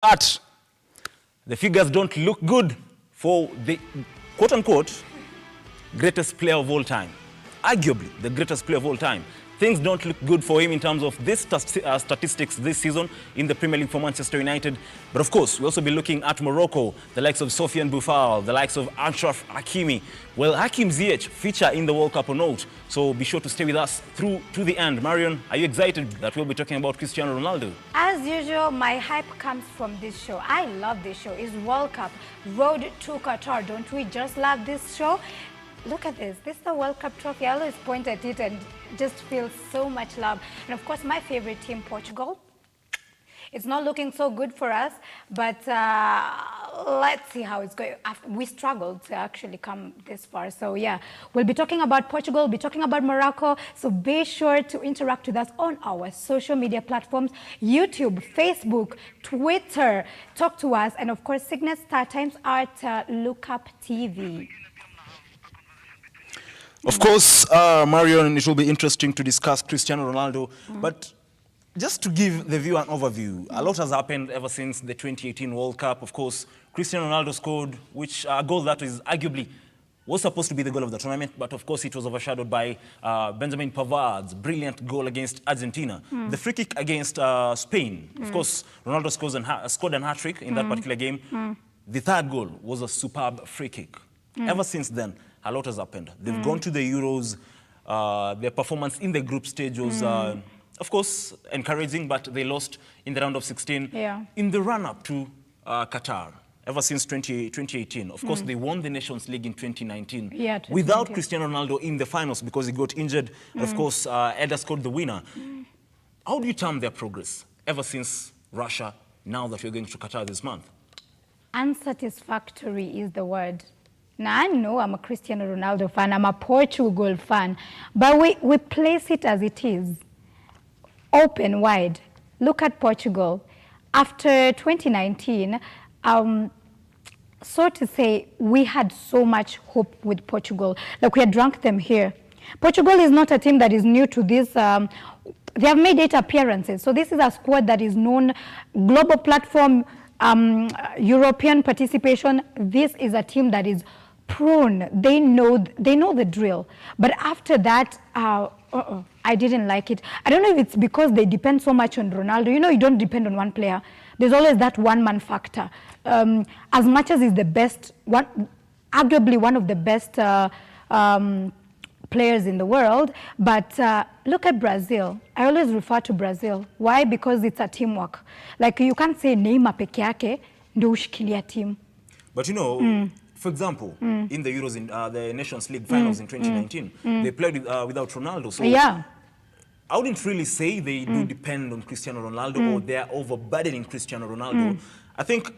But the figures don't look good for the quote-unquote greatest player of all time. Arguably the greatest player of all time. Things don't look good for him in terms of this statistics this season in the Premier League for Manchester United. But of course, we'll also be looking at Morocco, the likes of Sofiane Boufal, the likes of Achraf Hakimi. Will Hakim Ziyech feature in the World Cup or not? So be sure to stay with us through to the end. Marion, are you excited that we'll be talking about Cristiano Ronaldo? As usual, my hype comes from this show. I love this show. It's World Cup, Road to Qatar. Don't we just love this show? Look at this. This is the World Cup trophy. I always point at it and just feel so much love. And of course, my favorite team, Portugal. It's not looking so good for us, but let's see how it's going. We struggled to actually come this far. So yeah, we'll be talking about Portugal, we'll be talking about Morocco. So be sure to interact with us on our social media platforms, YouTube, Facebook, Twitter. Talk to us. And of course, Signet Star Times at Lookuptv. Of course, Marion, it will be interesting to discuss Cristiano Ronaldo, but just to give the viewer an overview, a lot has happened ever since the 2018 World Cup. Of course, Cristiano Ronaldo scored a goal that is arguably was supposed to be the goal of the tournament, but of course it was overshadowed by Benjamin Pavard's brilliant goal against Argentina. The free kick against Spain, of course, Ronaldo scored an hat-trick in that particular game. The third goal was a superb free kick. Ever since then, a lot has happened. They've gone to the Euros. Their performance in the group stage was, of course, encouraging, but they lost in the round of 16 in the run-up to Qatar. Ever since 2018. Of course, they won the Nations League in 2019 without Cristiano Ronaldo in the finals because he got injured. And of course, Eder scored the winner. How do you term their progress ever since Russia, now that we're going to Qatar this month? Unsatisfactory is the word. Now, I know I'm a Cristiano Ronaldo fan, I'm a Portugal fan, but we place it as it is, open, wide. Look at Portugal. After 2019, so to say, we had so much hope with Portugal. Like, we had drunk them here. Portugal is not a team that is new to this. They have made 8 appearances. So this is a squad that is known, global platform, European participation. This is a team that is prone. They know the drill. But after that, I didn't like it. I don't know if it's because they depend so much on Ronaldo. You know, you don't depend on one player. There's always that one-man factor. As much as he's the best, arguably one of the best players in the world, but look at Brazil. I always refer to Brazil. Why? Because it's a teamwork. Like, you can't say Neymar peke yake ndio ushikilia team. But you know, for example, in the Euros, in the Nations League finals in 2019, they played without Ronaldo. So I wouldn't really say they do depend on Cristiano Ronaldo or they're overburdening Cristiano Ronaldo. I think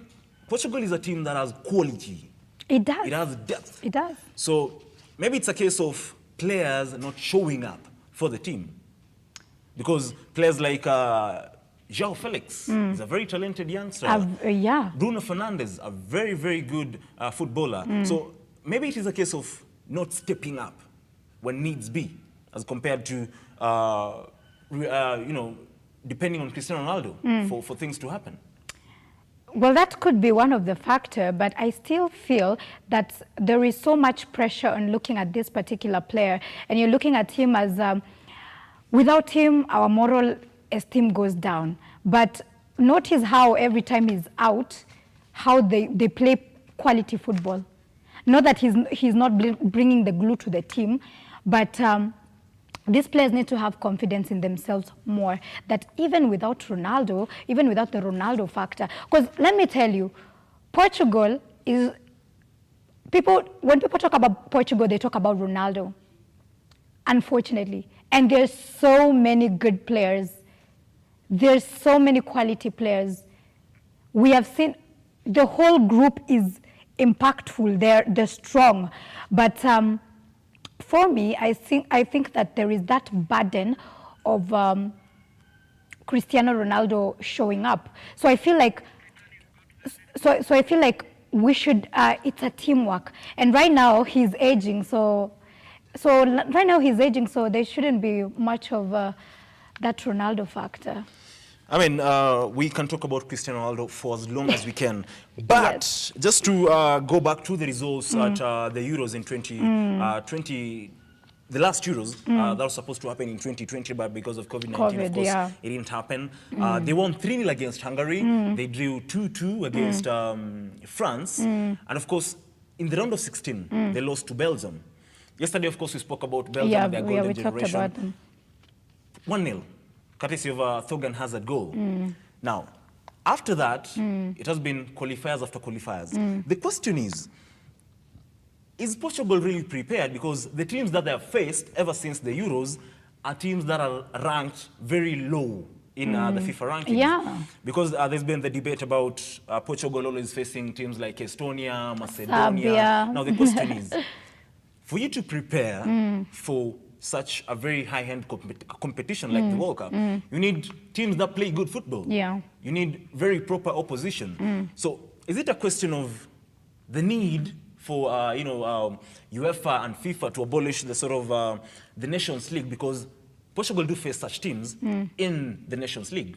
Portugal is a team that has quality. It does. It has depth. It does. So maybe it's a case of players not showing up for the team. Because players like João Felix is a very talented youngster. Bruno Fernandes, a very, very good footballer. So maybe it is a case of not stepping up when needs be, as compared to, you know, depending on Cristiano Ronaldo for things to happen. Well, that could be one of the factors, but I still feel that there is so much pressure on looking at this particular player, and you're looking at him as, without him, our moral esteem goes down. But notice how every time he's out, how they play quality football. Not that he's not bringing the glue to the team, but these players need to have confidence in themselves more, that even without Ronaldo, even without the Ronaldo factor, because let me tell you, Portugal is, when people talk about Portugal, they talk about Ronaldo, unfortunately. And there's so many good players. There's so many quality players. We have seen the whole group is impactful, they're strong. But for me, I think that there is that burden of Cristiano Ronaldo showing up. So I feel like, we should. It's a teamwork. And right now he's aging. So right now he's aging. So there shouldn't be much of that Ronaldo factor. I mean, we can talk about Cristiano Ronaldo for as long as we can. But just to go back to the results at the Euros in 2020, the last Euros that was supposed to happen in 2020, but because of COVID-19, of course, it didn't happen. They won 3-0 against Hungary. They drew 2-2 against France. And of course, in the round of 16, they lost to Belgium. Yesterday, of course, we spoke about Belgium and their golden generation. Talked about them. 1-0, courtesy of Thorgan Hazard goal. Now, after that, it has been qualifiers after qualifiers. The question is Portugal really prepared? Because the teams that they have faced ever since the Euros are teams that are ranked very low in the FIFA rankings. Yeah. Because there's been the debate about Portugal always facing teams like Estonia, Macedonia. Serbia. Now the question is, for you to prepare for such a very high-end competition like the World Cup, you need teams that play good football. Yeah. You need very proper opposition. So is it a question of the need for UEFA and FIFA to abolish the sort of the Nations League, because Portugal do face such teams in the Nations League,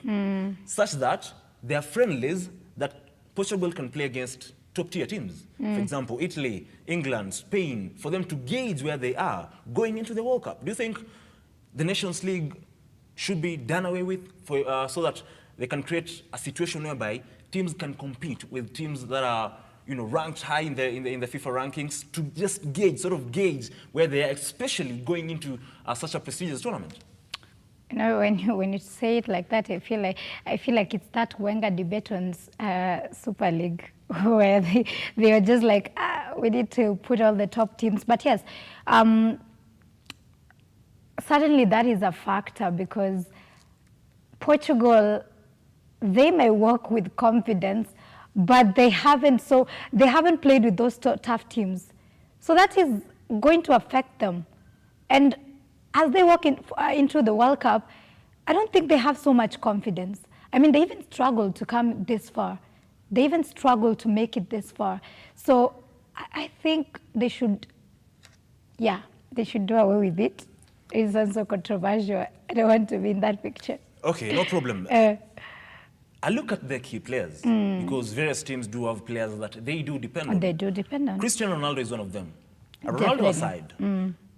such that there are friendlies that Portugal can play against top-tier teams. For example, Italy, England, Spain, for them to gauge where they are going into the World Cup. Do you think the Nations League should be done away with for, so that they can create a situation whereby teams can compete with teams that are ranked high in the FIFA rankings, to just gauge where they are, especially going into such a prestigious tournament? When you say it like that, I feel like it's that Wenger debate on Super League, where they are just like, we need to put all the top teams. But yes, certainly that is a factor, because Portugal, they may work with confidence, but they haven't played with those tough teams. So that is going to affect them. And as they walk into the World Cup, I don't think they have so much confidence. I mean, they even struggled to come this far. They even struggled to make it this far. So I think they should do away with it. It's also controversial. I don't want to be in that picture. Okay, no problem. I look at their key players, because various teams do have players that they do depend on. They do depend on. Cristiano Ronaldo is one of them. Ronaldo aside,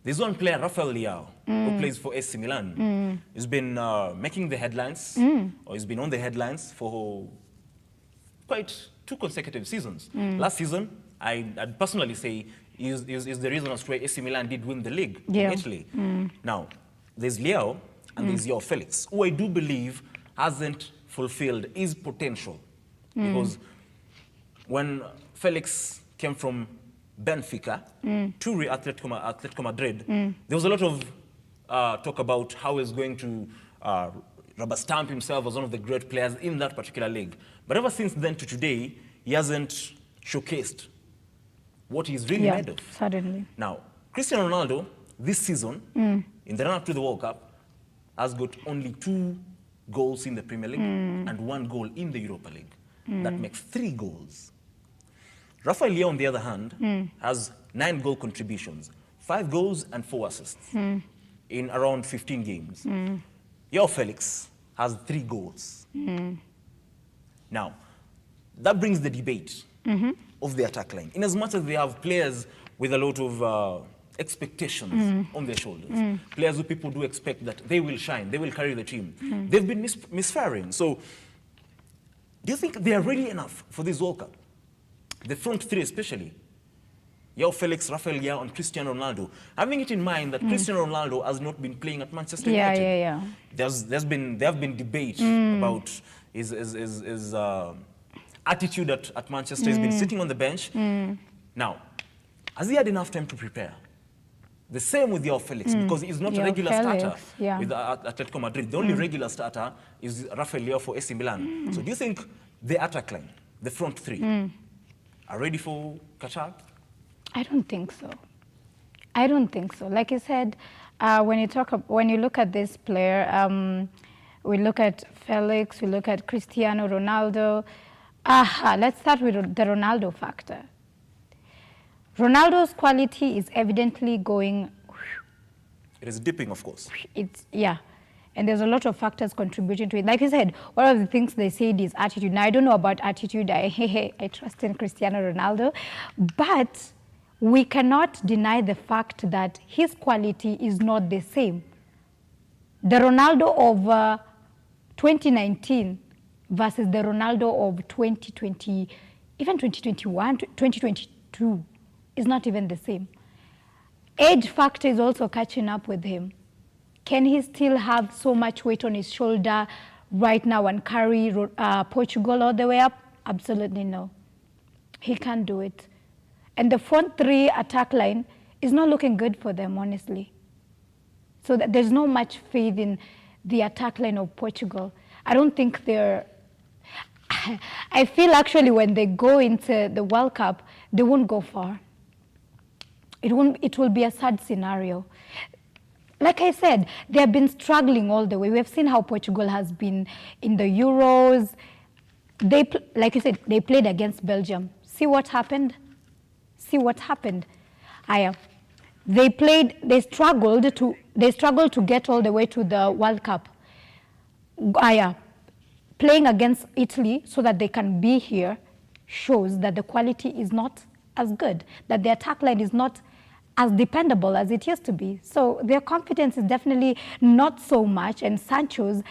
there's one player, Rafael Leao, who plays for AC Milan. He's been making the headlines, or he's been on the headlines for quite 2 consecutive seasons. Last season, I'd personally say is the reason as to why AC Milan did win the league in Italy. Now, there's Leao and there's Joao Felix, who I do believe hasn't fulfilled his potential. Because when Felix came from Benfica to Atletico Madrid, there was a lot of talk about how he's going to rubber stamp himself as one of the great players in that particular league. But ever since then to today, he hasn't showcased what he's really made of. Certainly. Now, Cristiano Ronaldo, this season, in the run-up to the World Cup, has got only 2 goals in the Premier League and 1 goal in the Europa League. That makes 3 goals. Rafael Leao, on the other hand, has 9 goal contributions, 5 goals and 4 assists in around 15 games. Joao Felix has 3 goals. Now, that brings the debate of the attack line. In as much as they have players with a lot of expectations on their shoulders, players who people do expect that they will shine, they will carry the team. They've been misfiring. So, do you think they are ready enough for this World Cup? The front 3 especially, Joao Felix, Rafael Leao, and Cristiano Ronaldo. Having it in mind that Cristiano Ronaldo has not been playing at Manchester United. There have been debate about his attitude at Manchester. He's been sitting on the bench. Now, has he had enough time to prepare? The same with Joao Felix, because he's not a regular starter with Atletico Madrid. The only regular starter is Rafael Leao for AC Milan. So do you think the attack line, the front 3, are ready for Qatar? I don't think so. I don't think so. Like you said, when you look at this player, we look at Felix, we look at Cristiano Ronaldo. Let's start with the Ronaldo factor. Ronaldo's quality is evidently going. It is dipping, of course. And And there's a lot of factors contributing to it. Like you said, one of the things they said is attitude. Now, I don't know about attitude. I trust in Cristiano Ronaldo. But we cannot deny the fact that his quality is not the same. The Ronaldo of 2019 versus the Ronaldo of 2020, even 2021, 2022 is not even the same. Age factor is also catching up with him. Can he still have so much weight on his shoulder right now and carry Portugal all the way up? Absolutely no. He can't do it. And the front three attack line is not looking good for them, honestly. So that there's no much faith in the attack line of Portugal. I don't think they're... I feel actually when they go into the World Cup, they won't go far. It will be a sad scenario. Like I said, they have been struggling all the way. We have seen how Portugal has been in the Euros. Like you said, they played against Belgium. See what happened? See what happened? They struggled to get all the way to the World Cup. Playing against Italy so that they can be here shows that the quality is not as good, that the attack line is not as dependable as it used to be. So their confidence is definitely not so much, and Santos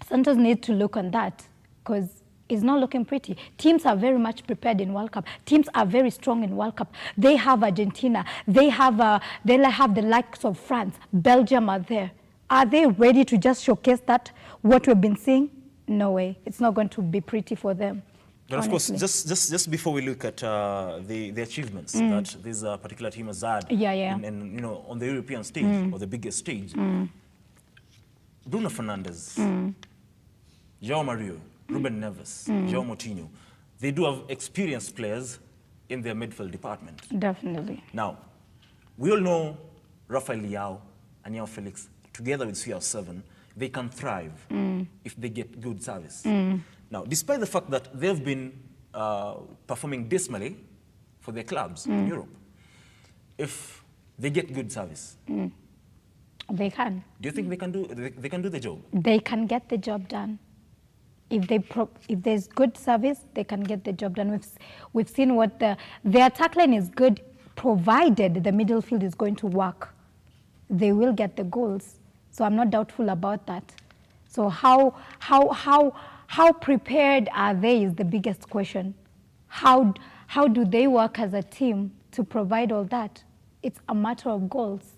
needs to look on that because it's not looking pretty. Teams are very much prepared in World Cup. Teams are very strong in World Cup. They have Argentina. They have the likes of France. Belgium are there. Are they ready to just showcase that, what we've been seeing? No way. It's not going to be pretty for them. But of course, just before we look at the achievements that this particular team has had, and you know, on the European stage or the biggest stage, Bruno Fernandes, João Mario, Ruben Neves, João Moutinho, they do have experienced players in their midfield department. Definitely. Now, we all know Rafael Leao and João Felix, together with CR7, they can thrive if they get good service. Now, despite the fact that they've been performing dismally for their clubs in Europe, if they get good service, they can. Do you think they can do the job? They can get the job done. If there's good service, they can get the job done. We've seen what the attack line is good, provided the middle field is going to work. They will get the goals. So I'm not doubtful about that. So how prepared are they is the biggest question. How do they work as a team to provide all that? It's a matter of goals.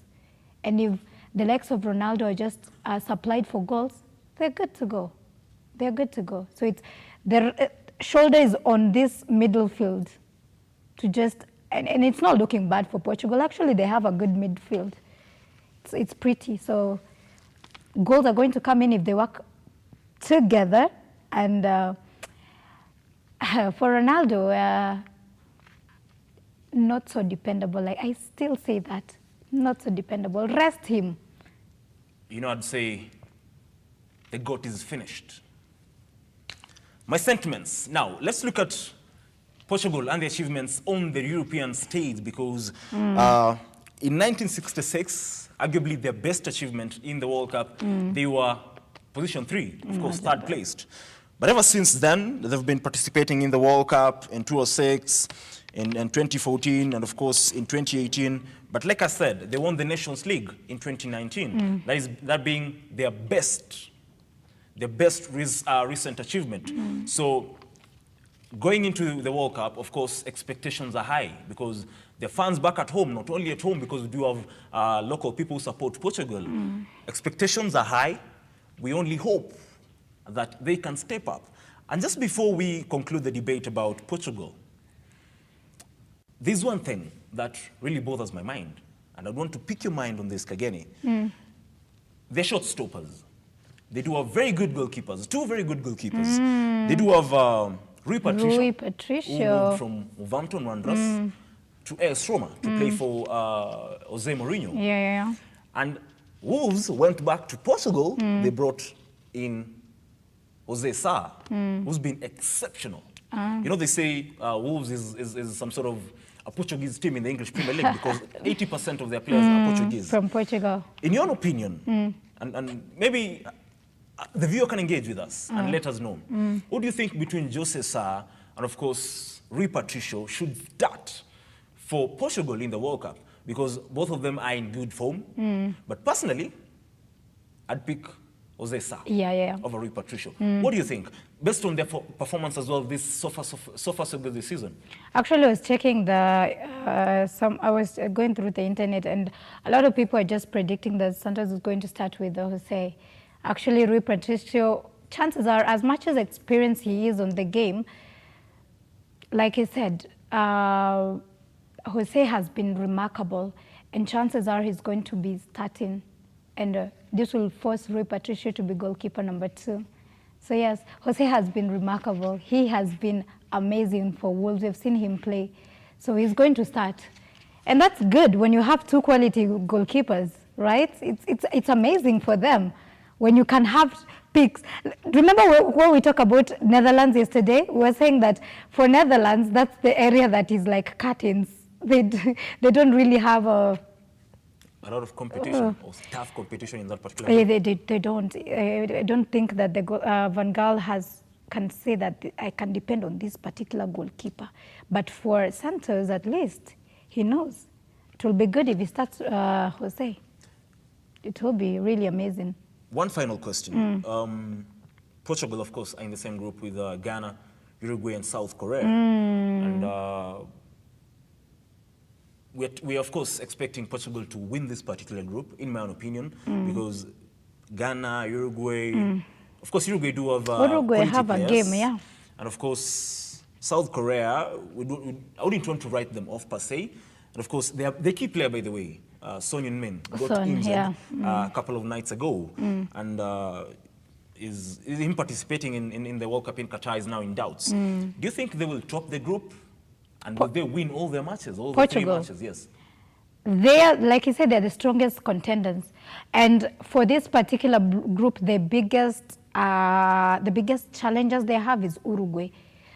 And if the likes of Ronaldo are just supplied for goals, they're good to go. They're good to go. So the shoulder is on this middle field to just, and it's not looking bad for Portugal. Actually, they have a good midfield. It's pretty. So goals are going to come in if they work together. And for Ronaldo, not so dependable. I still say that. Not so dependable. Rest him. You know, I'd say the GOAT is finished. My sentiments. Now, let's look at Portugal and the achievements on the European stage, because in 1966, arguably their best achievement in the World Cup, they were position 3, of course, third placed. But ever since then, they've been participating in the World Cup in 2006, in 2014, and of course in 2018. But like I said, they won the Nations League in 2019. That being their best recent achievement. So going into the World Cup, of course, expectations are high because the fans back at home, not only at home because we do have local people who support Portugal. Expectations are high. We only hope that they can step up. And just before we conclude the debate about Portugal, there's one thing that really bothers my mind, and I want to pick your mind on this, Kageni. They're short stoppers. They do have very good goalkeepers, 2 very good goalkeepers. They do have Rui Patricio, who moved from Wolverhampton Wanderers to AS Roma to play for Jose Mourinho. And Wolves went back to Portugal. They brought in Jose Sá, who's been exceptional. You know, they say Wolves is some sort of a Portuguese team in the English Premier League because 80% of their players are Portuguese. From Portugal. In your opinion, and maybe the viewer can engage with us and let us know. What do you think between Jose Sa and, of course, Rui Patricio should start for Portugal in the World Cup? Because both of them are in good form. But personally, I'd pick Jose Sa over Rui Patricio. What do you think? Based on their performance as well so far so good this season. Actually, I was checking I was going through the internet, and a lot of people are just predicting that Santos is going to start with Jose. Actually, Rui Patricio, chances are, as much as experience he is on the game, like I said, Jose has been remarkable, and chances are he's going to be starting, and this will force Rui Patricio to be goalkeeper number 2. So yes, Jose has been remarkable. He has been amazing for Wolves. We've seen him play. So he's going to start. And that's good when you have 2 quality goalkeepers, right? It's amazing for them when you can have picks. Remember when we talked about Netherlands yesterday? We were saying that for Netherlands, that's the area that is like curtains. They don't really have a lot of competition or tough competition in that particular game. They don't. I don't think that Van Gaal can say that I can depend on this particular goalkeeper. But for Santos, at least, he knows. It will be good if he starts Jose. It will be really amazing. One final question. Portugal, of course, are in the same group with Ghana, Uruguay, and South Korea. And we're, of course, expecting Portugal to win this particular group, in my own opinion, because Ghana, Uruguay, of course, Uruguay do have Uruguay have players, a game, yeah. And, of course, South Korea, I wouldn't want to write them off, per se. And, of course, their key player, by the way, Son Heung-min, got injured a couple of nights ago. And is him participating in the World Cup in Qatar is now in doubts. Do you think they will top the group? And will they win all their matches, all the 3 matches? Yes. They are, like you said, they're the strongest contenders. And for this particular group, the biggest challengers they have is Uruguay.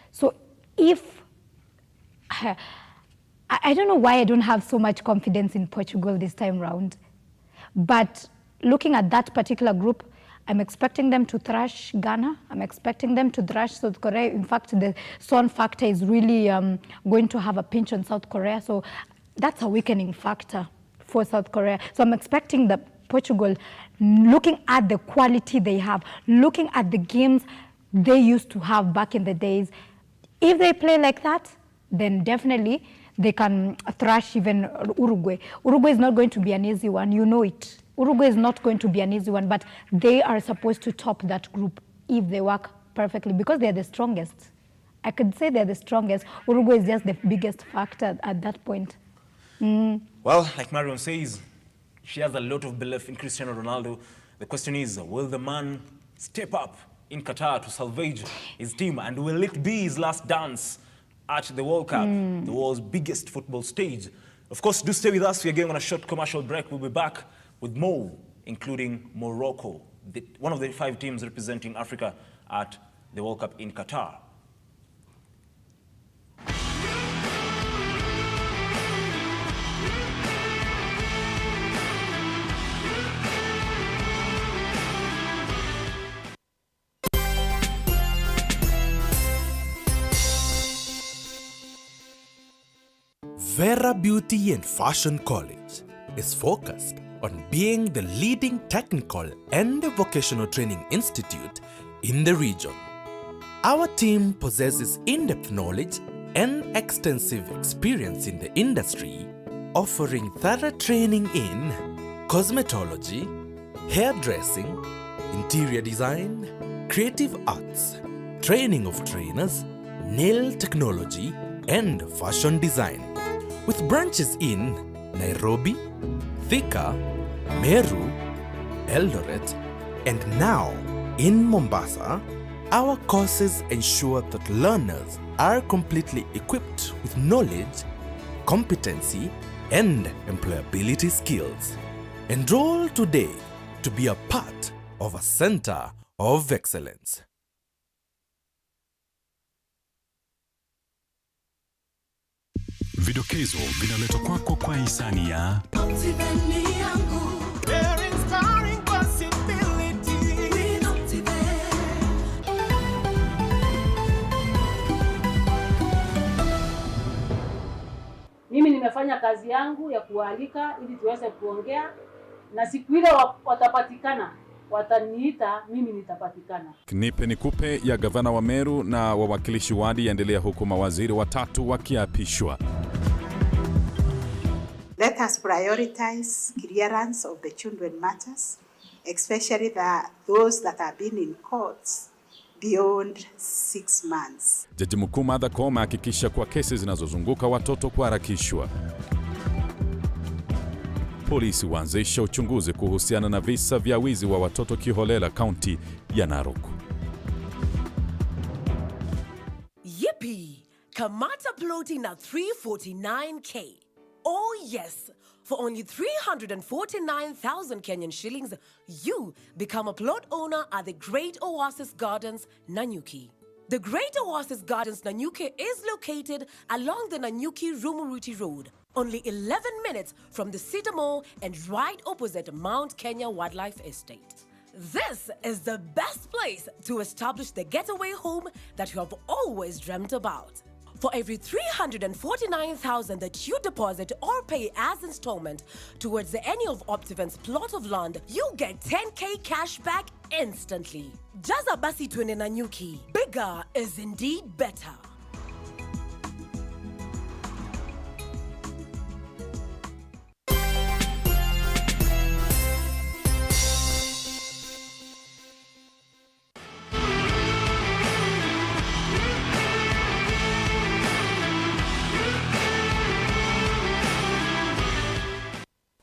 So if I don't know why I don't have so much confidence in Portugal this time round, but looking at that particular group, I'm expecting them to thrash Ghana. I'm expecting them to thrash South Korea. In fact, the Son factor is really going to have a pinch on South Korea. So that's a weakening factor for South Korea. So I'm expecting that Portugal, looking at the quality they have, looking at the games they used to have back in the days, if they play like that, then definitely they can thrash even Uruguay. Uruguay is not going to be an easy one, you know it. Uruguay is not going to be an easy one, but they are supposed to top that group if they work perfectly because they're the strongest. I could say they're the strongest. Uruguay is just the biggest factor at that point. Well, like Marion says, she has a lot of belief in Cristiano Ronaldo. The question is, will the man step up in Qatar to salvage his team? And will it be his last dance at the World Cup, the world's biggest football stage? Of course, do stay with us. We are going on a short commercial break. We'll be back with more, including Morocco, one of the 5 teams representing Africa at the World Cup in Qatar. Vera Beauty and Fashion College is focused on being the leading technical and vocational training institute in the region. Our team possesses in-depth knowledge and extensive experience in the industry, offering thorough training in cosmetology, hairdressing, interior design, creative arts, training of trainers, nail technology, and fashion design, with branches in Nairobi, Thika, Meru, Eldoret, and now in Mombasa. Our courses ensure that learners are completely equipped with knowledge, competency, and employability skills. Enroll today to be a part of a center of excellence. Vidokezo vinaletwa kwako kwa hisani ya nitafanya kazi yangu ya kualika ili tuweze kuongea, na siku ile watapatikana wataniita, mimi nitapatikana. Nipe nikupe ya gavana wa Meru na wawakilishi wadi yaendelea huku mawaziri watatu wakiapishwa. Let us prioritize clearance of the children matters, especially those that have been in courts beyond 6 months. Jaji Mkuu Martha Koome hakikisha kwa kesi zinazozunguka watoto kuharakishwa. Polisi waanzisha uchunguzi kuhusiana na visa vya wizi wa watoto kiholela kaunti ya Narok. Yippee! Kamata ploti na 349K. Oh yes! For only 349,000 Kenyan shillings, you become a plot owner at the Great Oasis Gardens, Nanyuki. The Great Oasis Gardens, Nanyuki is located along the Nanyuki-Rumuruti Road, only 11 minutes from the Cedar Mall and right opposite Mount Kenya Wildlife Estate. This is the best place to establish the getaway home that you have always dreamt about. For every 349,000 that you deposit or pay as installment towards any of Optivent's plot of land, you get 10K cash back instantly. Jaza basi twende Nanyuki. Bigger is indeed better.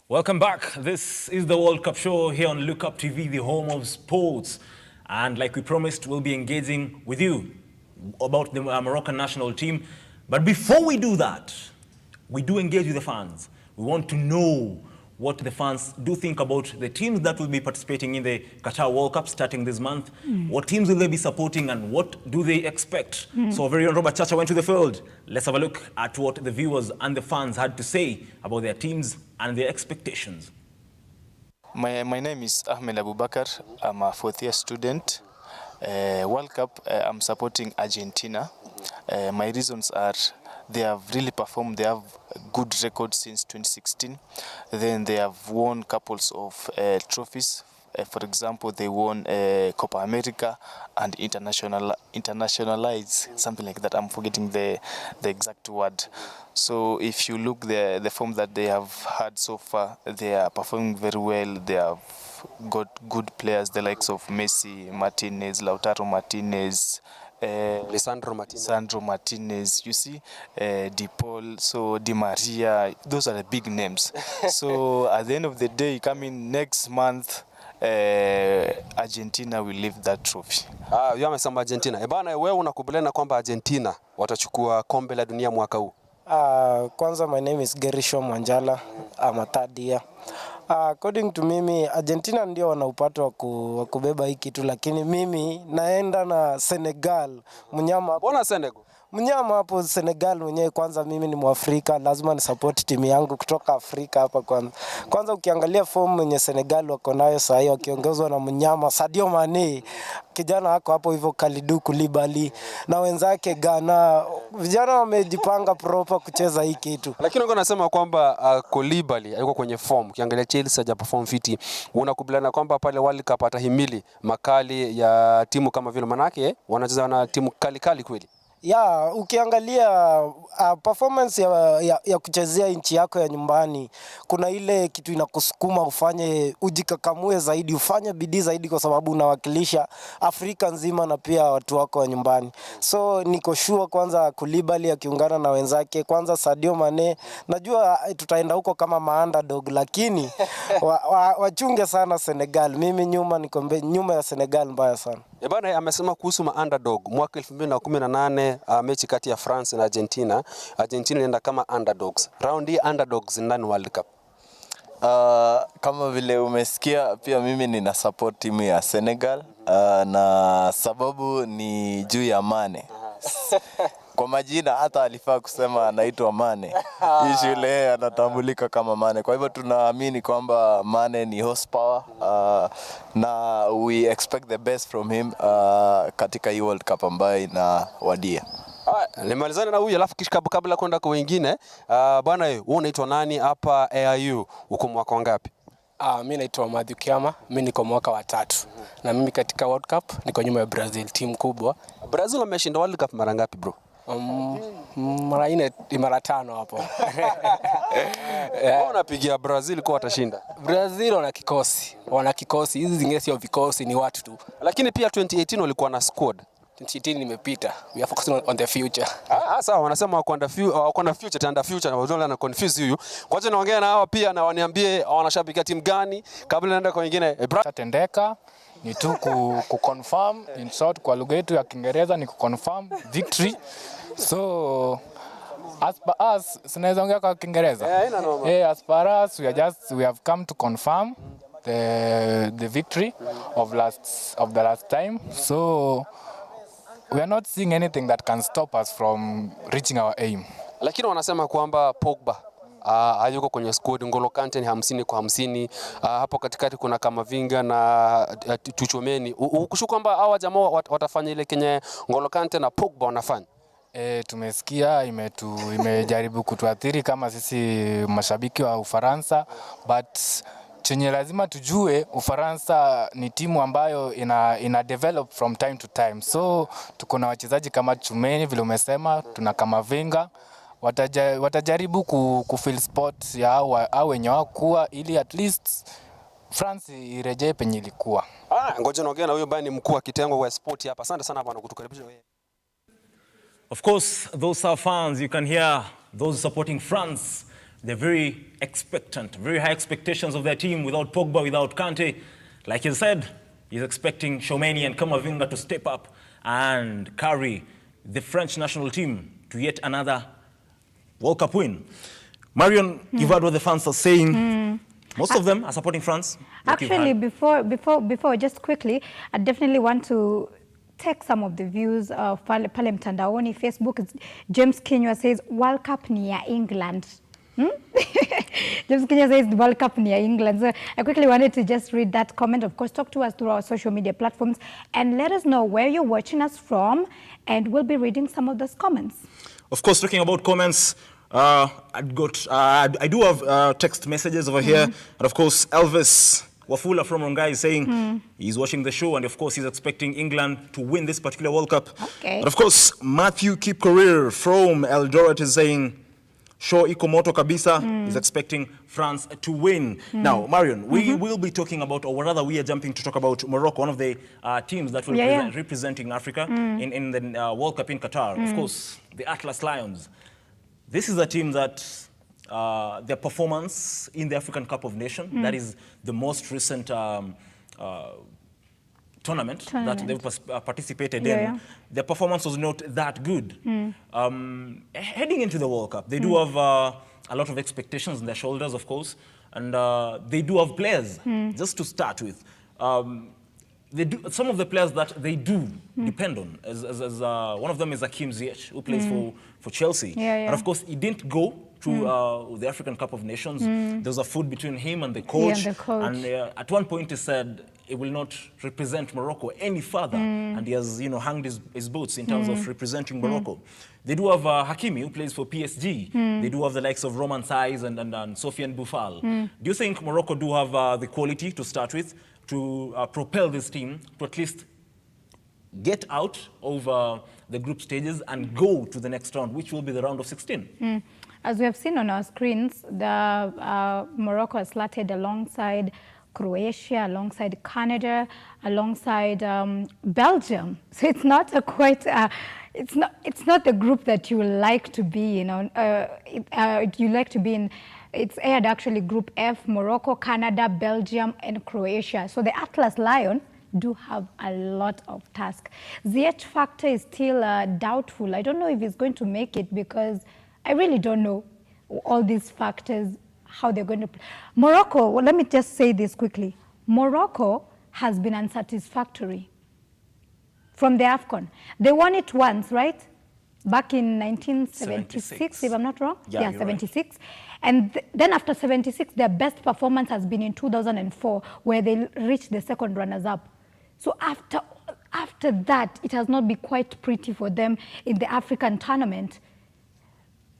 Welcome back. This is the World Cup show here on Lookuptv, the home of sports. And like we promised, we'll be engaging with you about the Moroccan national team. But before we do that, we do engage with the fans. We want to know what the fans do think about the teams that will be participating in the Qatar World Cup starting this month. What teams will they be supporting and what do they expect? So very own Robert Chacha went to the field. Let's have a look at what the viewers and the fans had to say about their teams and their expectations. My name is Ahmed Abubakar. I'm a fourth-year student. World Cup, I'm supporting Argentina. My reasons are they have really performed. They have good records since 2016. Then they have won couples of trophies. For example, they won Copa America and internationalize, something like that. I'm forgetting the exact word. So if you look the form that they have had so far, they are performing very well. They have got good players, the likes of Messi, Martinez, Lautaro Martinez, Lisandro Martinez, you see, Di Paul, so Di Maria, those are the big names. So at the end of the day, coming next month, Argentina will lift that trophy. Yeye amesema Argentina. Bana, wewe unakubaliana kwamba Argentina watachukua kombe la dunia mwaka huu? Kwanza, my name is Gerisho Mwanjala. I'm a third year. According to mimi, Argentina ndio wana upato wa kubeba hii kitu, lakini mimi naenda na Senegal. Mnyama. Mbona Senegal? Mnyama hapo Senegal mwenyewe. Kwanza mimi ni Mwafrika, lazima ni support timu yangu kutoka Afrika hapa kwanza. Kwanza ukiangalia form yenye Senegal wako nayo sasa hiyo, wakiongozwa na mnyama Sadio Mane, kijana wako hapo hivyo Kalidou Koulibaly na wenzake Ghana, vijana wamejipanga proper kucheza hii kitu. Lakini ngo nasema kwamba Koulibaly yuko kwenye form. Ukiangalia Chelsea haja perform fiti. Unakubaliana kwamba pale World Cup atahimili makali ya timu kama vile, manake wanacheza na timu kali kweli? Ya, ukiangalia performance ya kuchezea nchi yako ya nyumbani, kuna ile kitu inakusukuma ufanye, ujikakamue zaidi, ufanye bidii zaidi, kwa sababu unawakilisha Afrika nzima na pia watu wako wa nyumbani. So niko sure kwanza Koulibaly akiungana na wenzake, kwanza Sadio Mane, najua tutaenda huko kama underdog, lakini wachunge sana Senegal. Mimi nyuma ya Senegal mbaya sana. Bana, amesema kuhusu underdog mwaka 2018 mechi kati ya France na Argentina. Argentina inaenda kama underdogs. Round hii underdogs ndani World Cup. Kama vile umesikia, pia mimi nina support timu ya Senegal, na sababu ni juu ya Mane. Kwa majina hata alifaa kusema anaitwa Mane. Hii shule anatambulika kama Mane. Kwa hivyo tunaamini kwamba Mane ni horsepower, na we expect the best from him katika hii World Cup ambayo inawadia. Nimalizane na huyu alafu kisha kabla kwenda kwa wengine. Bwana wewe unaitwa nani hapa AIU? Uko mwaka wangapi? Mimi naitwa Matthew Kiama, mimi niko mwaka wa 3. Na mimi katika World Cup niko nyuma ya Brazil, timu kubwa. Brazil wameshinda World Cup mara ngapi bro? Mara 4 mara 5 hapo. Unapigia Brazil kwa watashinda? Brazil wana kikosi. Hizi zingine sio vikosi, ni watu tu. Lakini pia 2018 walikuwa na squad. 2018 nimepita. We are focusing on the future. Sawa, wanasema wako na future tanda future na wazona na confuse huyu. Kwanza naongea na hawa pia na waniambie wanashabikia timu gani kabla naenda kwa wengine. Tatendeka ni tu ku confirm in short kwa lugha yetu ya Kiingereza ni ku confirm victory. So as per us tunaweza ongea kwa Kiingereza. As per us we have come to confirm the victory of the last time. So we are not seeing anything that can stop us from reaching our aim. Lakini wanasema kwamba Pogba hayuko kwenye squad. N'Golo Kante ni 50 kwa 50. Hapo katikati kuna Kamavinga na Tuchomeni. Ukushuku kwamba hawa jamaa watafanya ile kenye N'Golo Kante na Pogba wanafanya? Tumesikia imejaribu kutuathiri kama sisi mashabiki wa Ufaransa, but chenye lazima tujue Ufaransa ni timu ambayo ina develop from time to time. So tuko na wachezaji kama Chumeni vile umesema, tuna Kamavinga, watajaribu kufill spot ya au wenye wakuwa ili at least France irejee penye ilikuwa. Ngoja naongea na huyo ambaye ni mkuu wa kitengo wa sport hapa. Asante sana bwana kutukaribisha wewe. Of course, those are fans. You can hear those supporting France. They're very expectant, very high expectations of their team without Pogba, without Kante. Like he said, he's expecting Tchouameni and Kamavinga to step up and carry the French national team to yet another World Cup win. Marion, you've heard what the fans are saying. Most of them are supporting France. Actually, before, just quickly, I definitely want to take some of the views of Pale Mtandaoni. Facebook, James Kenya says, World Cup near England. James Kenya says the World Cup near England. So I quickly wanted to just read that comment. Of course, talk to us through our social media platforms and let us know where you're watching us from, and we'll be reading some of those comments. Of course, talking about comments, I do have text messages over here, and of course, Elvis Wafula from Rongai is saying he's watching the show, and of course he's expecting England to win this particular World Cup. Okay. And of course, Matthew Keep Career from Eldoret is saying Sho Ikomoto Kabisa is expecting France to win. Now, Marion, we will be talking about, or rather we are jumping to talk about Morocco, one of the teams that will be representing Africa in the World Cup in Qatar. Of course, the Atlas Lions. This is a team that their performance in the African Cup of Nations, that is the most recent tournament that they've participated in, their performance was not that good. Heading into the World Cup, they do have a lot of expectations on their shoulders, of course, and they do have players, just to start with. Some of the players that they do depend on, one of them is Hakim Ziyech, who plays for Chelsea. And of course, he didn't go to the African Cup of Nations. There was a feud between him and the coach. And at one point he said he will not represent Morocco any further. And he has, hung his boots in terms of representing Morocco. They do have Hakimi, who plays for PSG. They do have the likes of Roman Saiz and Sofiane Boufal. Do you think Morocco do have the quality to start with to propel this team to at least get out of the group stages and go to the next round, which will be the round of 16? As we have seen on our screens, the Morocco is slotted alongside Croatia, alongside Canada, alongside Belgium. So it's not a quite, it's not the group that you like to be in. You like to be in. It's aired actually Group F: Morocco, Canada, Belgium, and Croatia. So the Atlas Lion do have a lot of task. Ziyech factor is still doubtful. I don't know if he's going to make it because I really don't know all these factors, how they're going to play. Morocco, well, let me just say this quickly. Morocco has been unsatisfactory from the AFCON. They won it once, right? Back in 1976, if I'm not wrong. Yeah, 76. Right. And then after 76, their best performance has been in 2004, where they reached the second runners-up. So after that, it has not been quite pretty for them in the African tournament.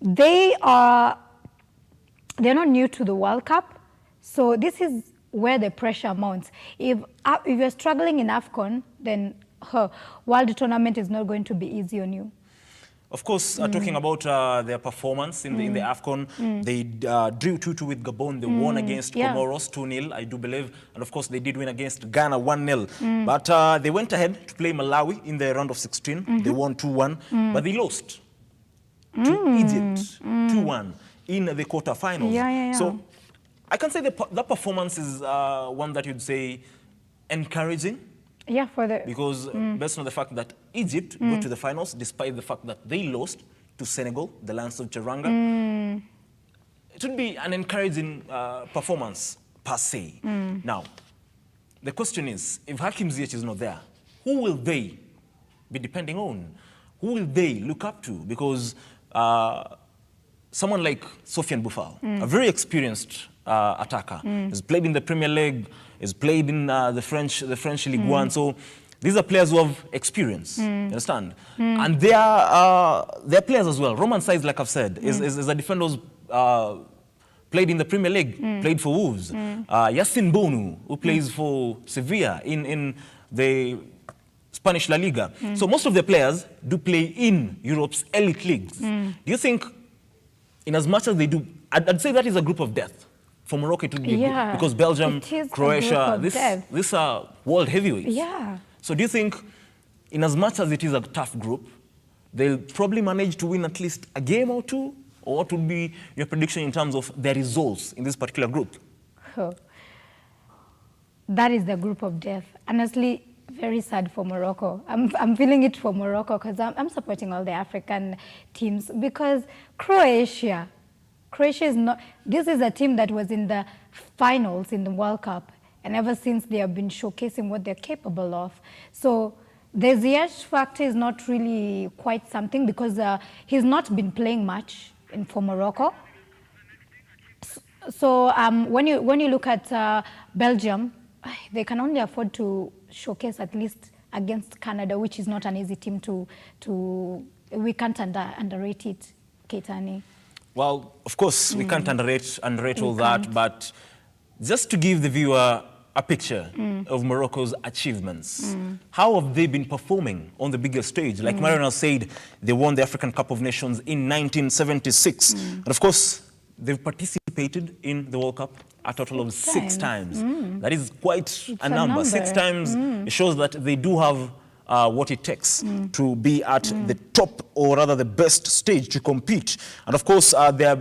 They're not new to the World Cup, so this is where the pressure mounts. If you're struggling in AFCON, then World Tournament is not going to be easy on you. Of course, talking about their performance in the AFCON, they drew 2-2 with Gabon. They won against Comoros 2-0, I do believe. And of course, they did win against Ghana 1-0. But they went ahead to play Malawi in the round of 16. They won 2-1, but they lost to Egypt 2-1 in the quarterfinals. So I can say that performance is one that you'd say encouraging. Yeah, because based on the fact that Egypt got to the finals, despite the fact that they lost to Senegal, the Lions of Teranga, it would be an encouraging performance per se. Now, the question is, if Hakim Ziyech is not there, who will they be depending on? Who will they look up to? Because someone like Sofiane Boufal, a very experienced attacker, has played in the Premier League, has played in the French Ligue 1. So these are players who have experience, you understand? And they are players as well. Roman Saiz, like I've said, is a defender who's played in the Premier League, played for Wolves. Yacine Bonu, who plays for Sevilla in the Spanish La Liga. So most of the players do play in Europe's elite leagues. Do you think, in as much as they do, I'd say that is a group of death. For Morocco, it would be because Belgium, Croatia, these are world heavyweights. Yeah. So do you think, in as much as it is a tough group, they'll probably manage to win at least a game or two? Or what would be your prediction in terms of their results in this particular group? That is the group of death. Honestly, very sad for Morocco. I'm feeling it for Morocco because I'm supporting all the African teams because Croatia is not, this is a team that was in the finals in the World Cup, and ever since they have been showcasing what they're capable of. So the Ziyech factor is not really quite something because he's not been playing much for Morocco. So when you look at Belgium, they can only afford to showcase at least against Canada, which is not an easy team we can't underrate it, Keitany. Well, of course, we can't underrate all that, but just to give the viewer a picture of Morocco's achievements, how have they been performing on the bigger stage? Like Marion said, they won the African Cup of Nations in 1976. And of course, they've participated in the World Cup a total of 6 times. That is quite a number. 6 times, it shows that they do have what it takes to be at the top, or rather the best stage to compete. And of course, their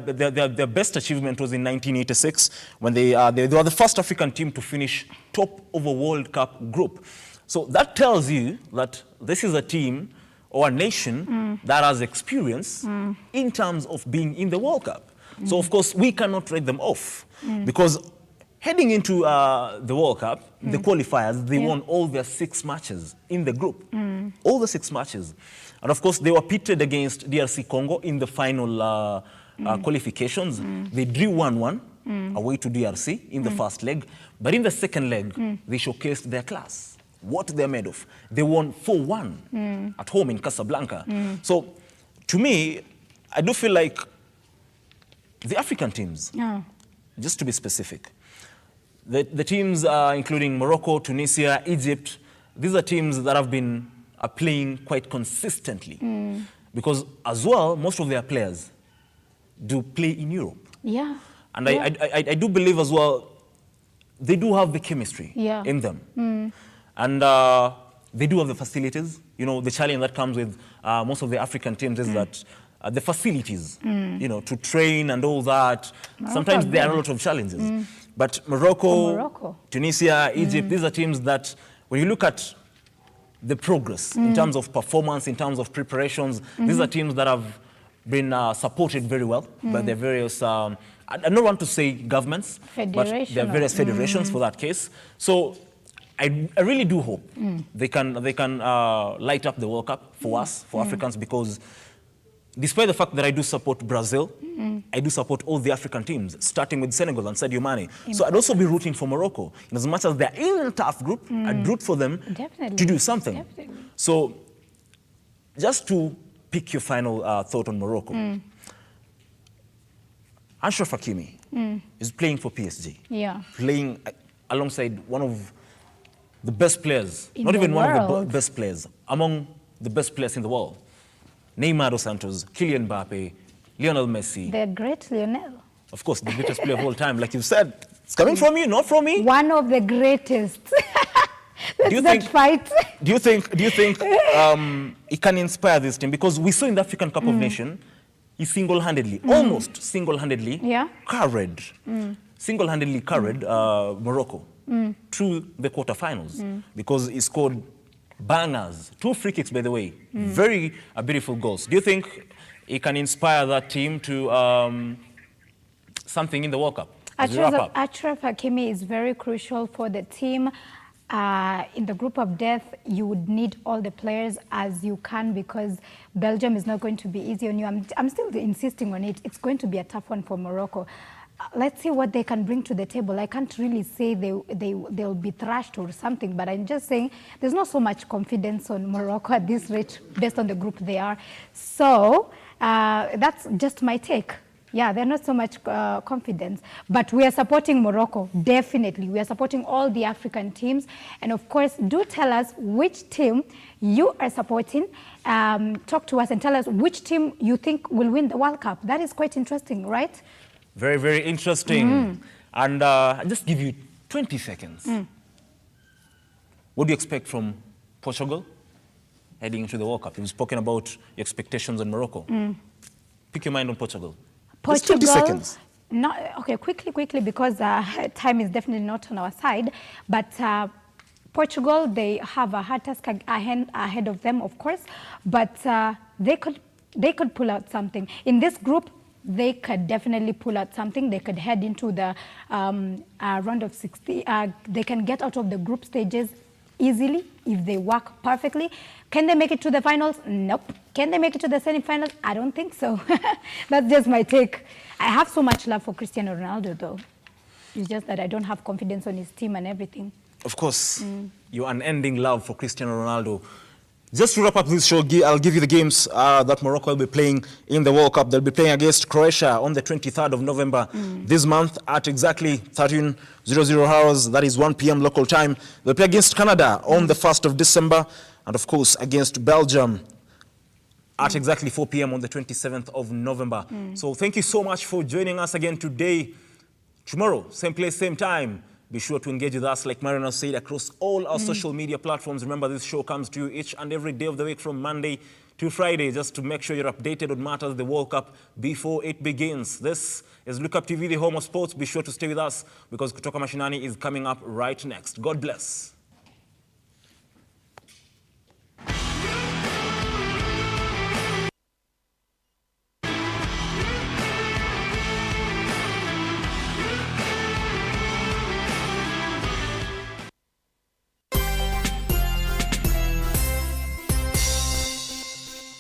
best achievement was in 1986 when they were the first African team to finish top of a World Cup group. So that tells you that this is a team or a nation that has experience in terms of being in the World Cup. So of course, we cannot write them off because heading into the World Cup, the qualifiers, they won all their 6 matches in the group. All the 6 matches. And of course, they were pitted against DRC Congo in the final qualifications. They drew 1-1 away to DRC in the first leg. But in the second leg, they showcased their class, what they're made of. They won 4-1 at home in Casablanca. So to me, I do feel like the African teams, just to be specific, the teams including Morocco, Tunisia, Egypt, these are teams that have been playing quite consistently. Because as well, most of their players do play in Europe. Yeah. And I do believe as well, they do have the chemistry in them. And they do have the facilities. You know, the challenge that comes with most of the African teams is that the facilities, you know, to train and all that, sometimes there are a lot of challenges. But Morocco, Tunisia, Egypt, these are teams that, when you look at the progress in terms of performance, in terms of preparations, these are teams that have been supported very well by their various, I don't want to say governments, but their various federations for that case. So I really do hope they can light up the World Cup for us, for Africans, because despite the fact that I do support Brazil, I do support all the African teams, starting with Senegal and Sadio Mane. So I'd also be rooting for Morocco. And as much as they're in a tough group, I'd root for them to do something. Definitely. So just to pick your final thought on Morocco, Achraf Hakimi is playing for PSG. Yeah. Playing alongside one of the best players, In not the even one of the world. best players, among the best players in the world. Neymar dos Santos, Kylian Mbappe, Lionel Messi. The great Lionel. Of course, the greatest player of all time. Like you said, it's coming from you, not from me. One of the greatest. Do you Let's not fight. Do you think it can inspire this team? Because we saw in the African Cup of Nations, he single-handedly, almost single-handedly, carried Morocco through the quarterfinals because he scored bangers, 2 free kicks, by the way, very beautiful goals. Do you think it can inspire that team to something in the World Cup? Achraf Hakimi is very crucial for the team. In the group of death, you would need all the players as you can because Belgium is not going to be easy on you. I'm still insisting on it. It's going to be a tough one for Morocco. Let's see what they can bring to the table. I can't really say they'll be thrashed or something, but I'm just saying there's not so much confidence on Morocco at this rate based on the group they are. So that's just my take. Yeah, they're not so much confidence, but we are supporting Morocco, definitely. We are supporting all the African teams. And of course, do tell us which team you are supporting. Talk to us and tell us which team you think will win the World Cup. That is quite interesting, right? Very, very interesting. And I'll just give you 20 seconds. What do you expect from Portugal heading into the World Cup? You've spoken about your expectations on Morocco. Pick your mind on Portugal. Portugal, just 20 seconds. Okay, quickly, because time is definitely not on our side. But Portugal, they have a hard task ahead of them, of course. But they could pull out something. In this group, they could definitely pull out something. They could head into the round of 60. They can get out of the group stages easily if they work perfectly. Can they make it to the finals? Nope. Can they make it to the semi-finals? I don't think so. That's just my take. I have so much love for Cristiano Ronaldo, though. It's just that I don't have confidence on his team and everything. Of course, your unending love for Cristiano Ronaldo. Just to wrap up this show, I'll give you the games that Morocco will be playing in the World Cup. They'll be playing against Croatia on the 23rd of November this month at exactly 13:00 hours. That is 1 p.m. local time. They'll play against Canada on the 1st of December. And of course, against Belgium at exactly 4 p.m. on the 27th of November. So thank you so much for joining us again today. Tomorrow, same place, same time. Be sure to engage with us, like Marion said, across all our social media platforms. Remember, this show comes to you each and every day of the week from Monday to Friday, just to make sure you're updated on matters of the World Cup before it begins. This is Lookuptv, the home of sports. Be sure to stay with us because Kutoka Mashinani is coming up right next. God bless.